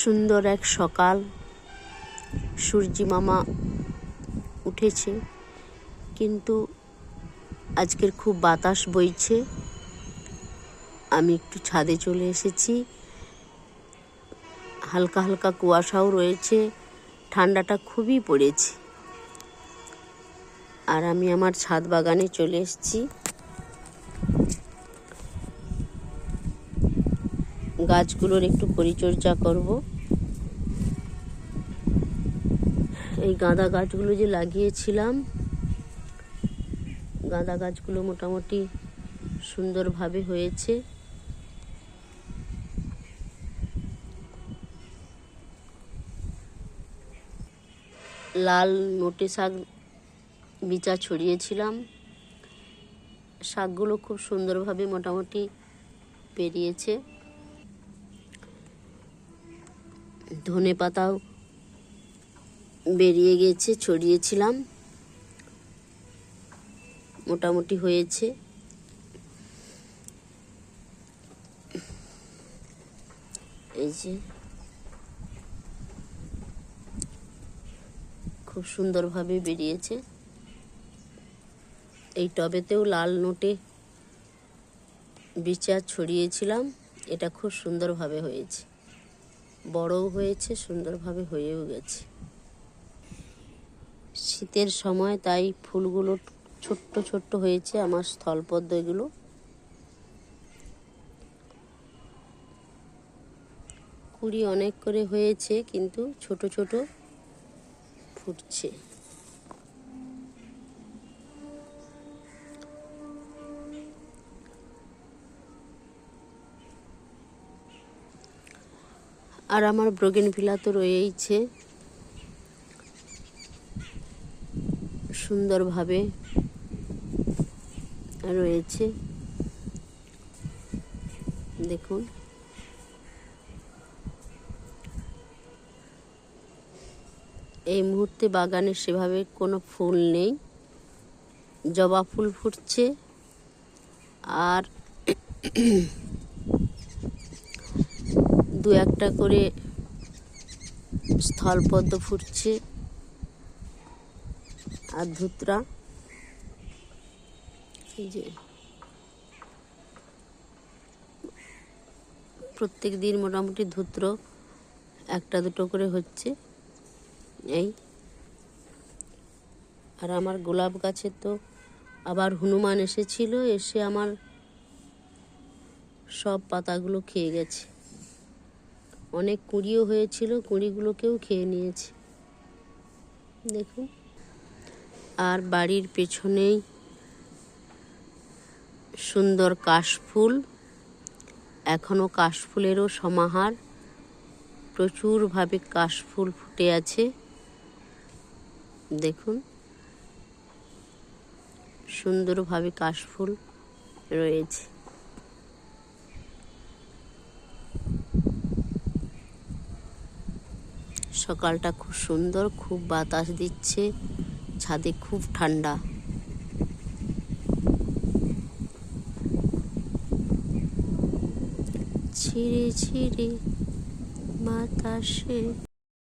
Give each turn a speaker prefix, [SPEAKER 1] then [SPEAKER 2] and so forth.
[SPEAKER 1] সুন্দর এক সকাল, সূর্যি মামা উঠেছে, কিন্তু আজকের খুব বাতাস বইছে। আমি একটু ছাদে চলে এসেছি। হালকা হালকা কুয়াশাও রয়েছে, ঠান্ডাটা খুবই পড়েছে। আর আমি আমার ছাদ বাগানে চলে এসেছি। গাছগুলোর একটু পরিচর্যা করব। এই গাঁদা গাছগুলো যে লাগিয়েছিলাম, গাঁদা গাছগুলো মোটামুটি সুন্দরভাবে হয়েছে। লাল নোটে শাক বিচা ছড়িয়েছিলাম, শাকগুলো খুব সুন্দরভাবে মোটামুটি বেরিয়েছে। ধনে পাতাও বেরিয়ে গেছে, ছড়িয়েছিলাম, মোটামুটি হয়েছে। এই যে খুব সুন্দরভাবে বেরিয়েছে। এই টবেতেও লাল নোটে বিচা ছড়িয়েছিলাম, এটা খুব সুন্দরভাবে হয়েছে, বড়ও হয়েছে, সুন্দরভাবে হয়েও গেছে। শীতের সময় তাই ফুলগুলো ছোট্ট ছোট্ট হয়েছে আমার স্থলপদ্ম। এগুলো কুড়ি অনেক করে হয়েছে, কিন্তু ছোট ছোট ফুটছে। আর আমার ব্রোগেনভিলা তো রয়েইছে, সুন্দরভাবে রয়েছে। দেখুন, এই মুহূর্তে বাগানে সেভাবে কোনো ফুল নেই। জবা ফুল ফুটছে আর দু একটা করে স্থলপদ্ম ফুটছে আর ধুতরা। এই যে প্রত্যেক দিন মোটামুটি ধুত্র একটা দুটো করে হচ্ছে। এই আর আমার গোলাপ গাছে তো আবার হনুমান এসেছিল, এসে আমার সব পাতাগুলো খেয়ে গেছে। অনেক কুঁড়িও হয়েছিল, কুঁড়িগুলোকেও খেয়ে নিয়েছে। দেখুন, আর বাড়ির পেছনেই সুন্দর কাশফুল, এখনো কাশফুলেরও সমাহার। প্রচুরভাবে কাশফুল ফুটে আছে। দেখুন, সুন্দরভাবে কাশফুল রয়েছে। সকালটা খুব সুন্দর, খুব বাতাস দিচ্ছে, ছাদে খুব ঠান্ডা। ছিঁড়ে ছিঁড়ে বাতাসে